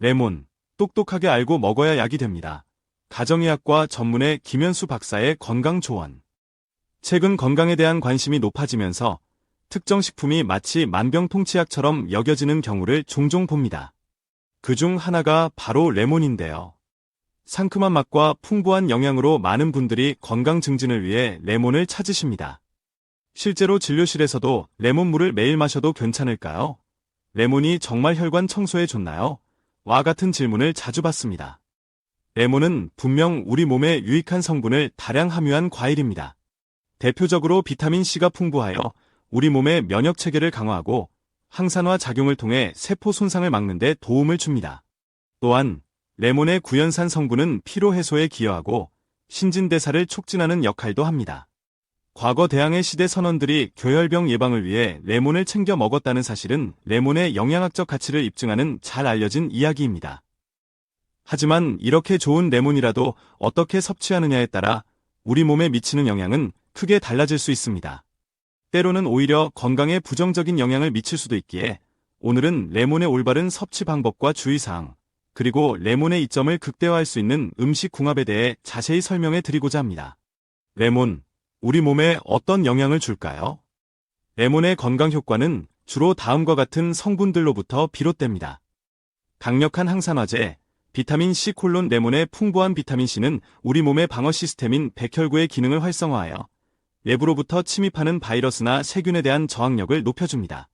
레몬, 똑똑하게 알고 먹어야 약이 됩니다. 가정의학과 전문의 김현수 박사의 건강조언. 최근 건강에 대한 관심이 높아지면서 특정 식품이 마치 만병통치약처럼 여겨지는 경우를 종종 봅니다. 그중 하나가 바로 레몬인데요. 상큼한 맛과 풍부한 영양으로 많은 분들이 건강 증진을 위해 레몬을 찾으십니다. 실제로 진료실에서도 레몬물을 매일 마셔도 괜찮을까요? 레몬이 정말 혈관 청소에 좋나요? 와 같은 질문을 자주 받습니다. 레몬은 분명 우리 몸에 유익한 성분을 다량 함유한 과일입니다. 대표적으로 비타민C가 풍부하여 우리 몸의 면역 체계를 강화하고 항산화 작용을 통해 세포 손상을 막는 데 도움을 줍니다. 또한 레몬의 구연산 성분은 피로 해소에 기여하고 신진대사를 촉진하는 역할도 합니다. 과거 대항해 시대 선원들이 교열병 예방을 위해 레몬을 챙겨 먹었다는 사실은 레몬의 영양학적 가치를 입증하는 잘 알려진 이야기입니다. 하지만 이렇게 좋은 레몬이라도 어떻게 섭취하느냐에 따라 우리 몸에 미치는 영향은 크게 달라질 수 있습니다. 때로는 오히려 건강에 부정적인 영향을 미칠 수도 있기에 오늘은 레몬의 올바른 섭취 방법과 주의사항, 그리고 레몬의 이점을 극대화할 수 있는 음식 궁합에 대해 자세히 설명해 드리고자 합니다. 레몬, 우리 몸에 어떤 영향을 줄까요? 레몬의 건강 효과는 주로 다음과 같은 성분들로부터 비롯됩니다. 강력한 항산화제, 비타민C 레몬의 풍부한 비타민C는 우리 몸의 방어 시스템인 백혈구의 기능을 활성화하여 외부로부터 침입하는 바이러스나 세균에 대한 저항력을 높여줍니다.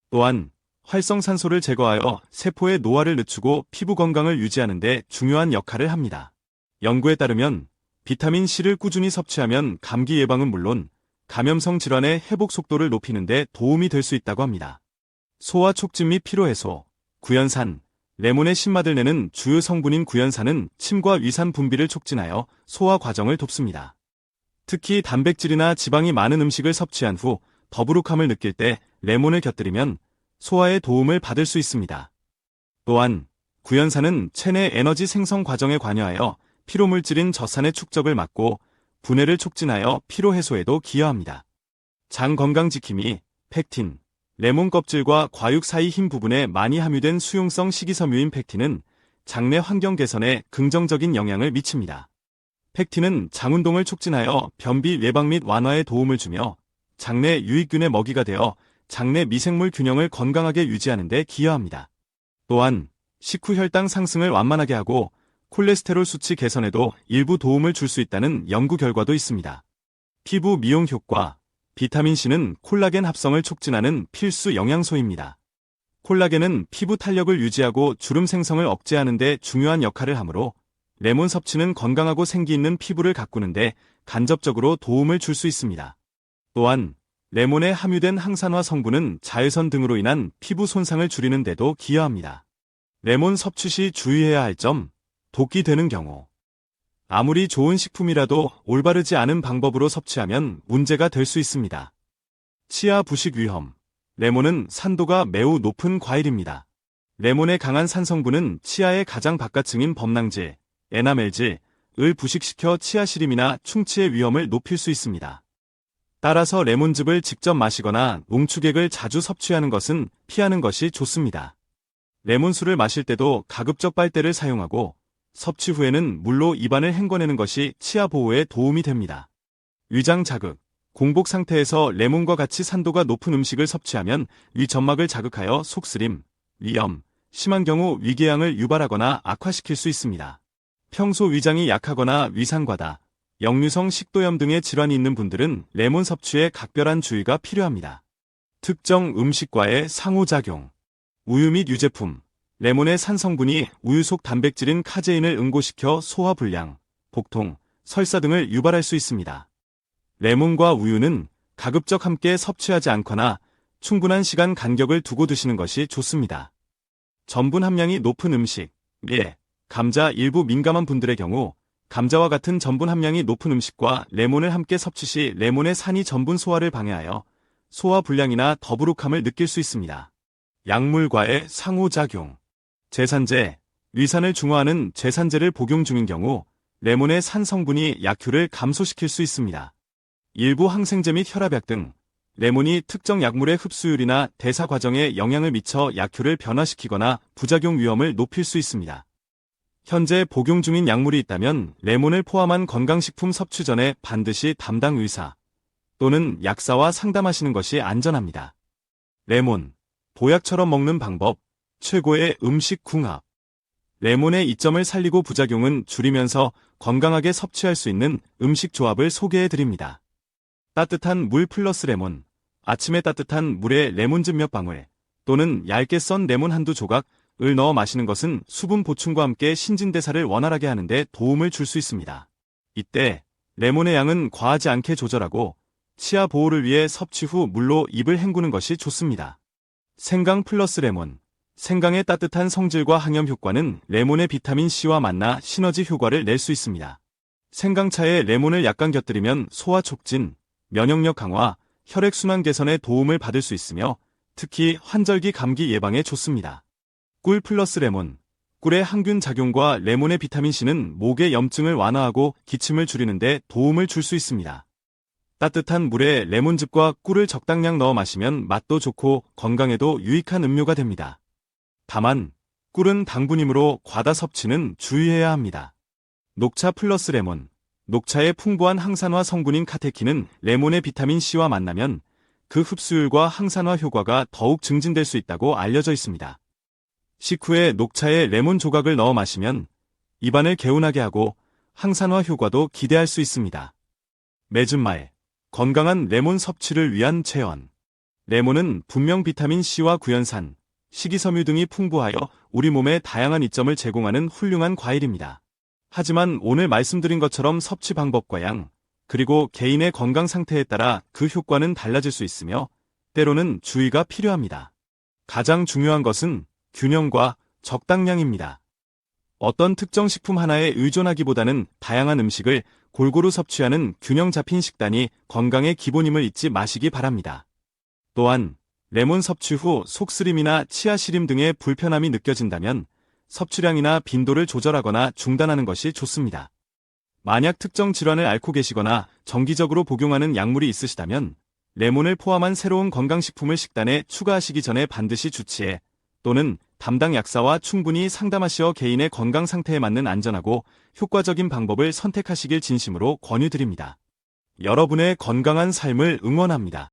또한 활성산소를 제거하여 세포의 노화를 늦추고 피부 건강을 유지하는 데 중요한 역할을 합니다. 연구에 따르면 비타민C를 꾸준히 섭취하면 감기 예방은 물론 감염성 질환의 회복 속도를 높이는 데 도움이 될 수 있다고 합니다. 소화 촉진 및 피로 해소, 구연산, 레몬의 신맛을 내는 주요 성분인 구연산은 침과 위산 분비를 촉진하여 소화 과정을 돕습니다. 특히 단백질이나 지방이 많은 음식을 섭취한 후 더부룩함을 느낄 때 레몬을 곁들이면 소화에 도움을 받을 수 있습니다. 또한 구연산은 체내 에너지 생성 과정에 관여하여 피로물질인 젖산의 축적을 막고 분해를 촉진하여 피로 해소에도 기여합니다. 장 건강 지킴이, 펙틴, 레몬 껍질과 과육 사이 흰 부분에 많이 함유된 수용성 식이섬유인 펙틴은 장내 환경 개선에 긍정적인 영향을 미칩니다. 펙틴은 장운동을 촉진하여 변비 예방 및 완화에 도움을 주며 장내 유익균의 먹이가 되어 장내 미생물 균형을 건강하게 유지하는 데 기여합니다. 또한 식후 혈당 상승을 완만하게 하고 콜레스테롤 수치 개선에도 일부 도움을 줄 수 있다는 연구 결과도 있습니다. 피부 미용 효과, 비타민C는 콜라겐 합성을 촉진하는 필수 영양소입니다. 콜라겐은 피부 탄력을 유지하고 주름 생성을 억제하는 데 중요한 역할을 하므로 레몬 섭취는 건강하고 생기 있는 피부를 가꾸는 데 간접적으로 도움을 줄 수 있습니다. 또한 레몬에 함유된 항산화 성분은 자외선 등으로 인한 피부 손상을 줄이는 데도 기여합니다. 레몬 섭취 시 주의해야 할 점, 독이 되는 경우. 아무리 좋은 식품이라도 올바르지 않은 방법으로 섭취하면 문제가 될 수 있습니다. 치아 부식 위험. 레몬은 산도가 매우 높은 과일입니다. 레몬의 강한 산성분은 치아의 가장 바깥층인 범낭질, 에나멜질, 을 부식시켜 치아 시림이나 충치의 위험을 높일 수 있습니다. 따라서 레몬즙을 직접 마시거나 농축액을 자주 섭취하는 것은 피하는 것이 좋습니다. 레몬수를 마실 때도 가급적 빨대를 사용하고 섭취 후에는 물로 입안을 헹궈내는 것이 치아 보호에 도움이 됩니다. 위장 자극, 공복 상태에서 레몬과 같이 산도가 높은 음식을 섭취하면 위 점막을 자극하여 속쓰림, 위염, 심한 경우 위궤양을 유발하거나 악화시킬 수 있습니다. 평소 위장이 약하거나 위산과다, 역류성 식도염 등의 질환이 있는 분들은 레몬 섭취에 각별한 주의가 필요합니다. 특정 음식과의 상호작용. 우유 및 유제품. 레몬의 산성분이 우유 속 단백질인 카제인을 응고시켜 소화불량, 복통, 설사 등을 유발할 수 있습니다. 레몬과 우유는 가급적 함께 섭취하지 않거나 충분한 시간 간격을 두고 드시는 것이 좋습니다. 전분 함량이 높은 음식, 감자 일부 민감한 분들의 경우 감자와 같은 전분 함량이 높은 음식과 레몬을 함께 섭취 시 레몬의 산이 전분 소화를 방해하여 소화불량이나 더부룩함을 느낄 수 있습니다. 약물과의 상호작용. 제산제, 위산을 중화하는 제산제를 복용 중인 경우 레몬의 산 성분이 약효를 감소시킬 수 있습니다. 일부 항생제 및 혈압약 등 레몬이 특정 약물의 흡수율이나 대사 과정에 영향을 미쳐 약효를 변화시키거나 부작용 위험을 높일 수 있습니다. 현재 복용 중인 약물이 있다면 레몬을 포함한 건강식품 섭취 전에 반드시 담당 의사 또는 약사와 상담하시는 것이 안전합니다. 레몬, 보약처럼 먹는 방법, 최고의 음식 궁합. 레몬의 이점을 살리고 부작용은 줄이면서 건강하게 섭취할 수 있는 음식 조합을 소개해 드립니다. 따뜻한 물 플러스 레몬. 아침에 따뜻한 물에 레몬즙 몇 방울 또는 얇게 썬 레몬 한두 조각을 넣어 마시는 것은 수분 보충과 함께 신진대사를 원활하게 하는데 도움을 줄 수 있습니다. 이때 레몬의 양은 과하지 않게 조절하고 치아 보호를 위해 섭취 후 물로 입을 헹구는 것이 좋습니다. 생강 플러스 레몬. 생강의 따뜻한 성질과 항염 효과는 레몬의 비타민 C와 만나 시너지 효과를 낼 수 있습니다. 생강차에 레몬을 약간 곁들이면 소화 촉진, 면역력 강화, 혈액순환 개선에 도움을 받을 수 있으며 특히 환절기 감기 예방에 좋습니다. 꿀 플러스 레몬. 꿀의 항균 작용과 레몬의 비타민 C는 목의 염증을 완화하고 기침을 줄이는 데 도움을 줄 수 있습니다. 따뜻한 물에 레몬즙과 꿀을 적당량 넣어 마시면 맛도 좋고 건강에도 유익한 음료가 됩니다. 다만 꿀은 당분이므로 과다 섭취는 주의해야 합니다. 녹차 플러스 레몬. 녹차의 풍부한 항산화 성분인 카테킨은 레몬의 비타민 C와 만나면 그 흡수율과 항산화 효과가 더욱 증진될 수 있다고 알려져 있습니다. 식후에 녹차에 레몬 조각을 넣어 마시면 입안을 개운하게 하고 항산화 효과도 기대할 수 있습니다. 맺은 말. 건강한 레몬 섭취를 위한 체험. 레몬은 분명 비타민 C와 구연산, 식이섬유 등이 풍부하여 우리 몸에 다양한 이점을 제공하는 훌륭한 과일입니다. 하지만 오늘 말씀드린 것처럼 섭취 방법과 양, 그리고 개인의 건강 상태에 따라 그 효과는 달라질 수 있으며 때로는 주의가 필요합니다. 가장 중요한 것은 균형과 적당량입니다. 어떤 특정 식품 하나에 의존하기보다는 다양한 음식을 골고루 섭취하는 균형 잡힌 식단이 건강의 기본임을 잊지 마시기 바랍니다. 또한 레몬 섭취 후 속쓰림이나 치아 시림 등의 불편함이 느껴진다면 섭취량이나 빈도를 조절하거나 중단하는 것이 좋습니다. 만약 특정 질환을 앓고 계시거나 정기적으로 복용하는 약물이 있으시다면 레몬을 포함한 새로운 건강식품을 식단에 추가하시기 전에 반드시 주치의 또는 담당 약사와 충분히 상담하시어 개인의 건강 상태에 맞는 안전하고 효과적인 방법을 선택하시길 진심으로 권유드립니다. 여러분의 건강한 삶을 응원합니다.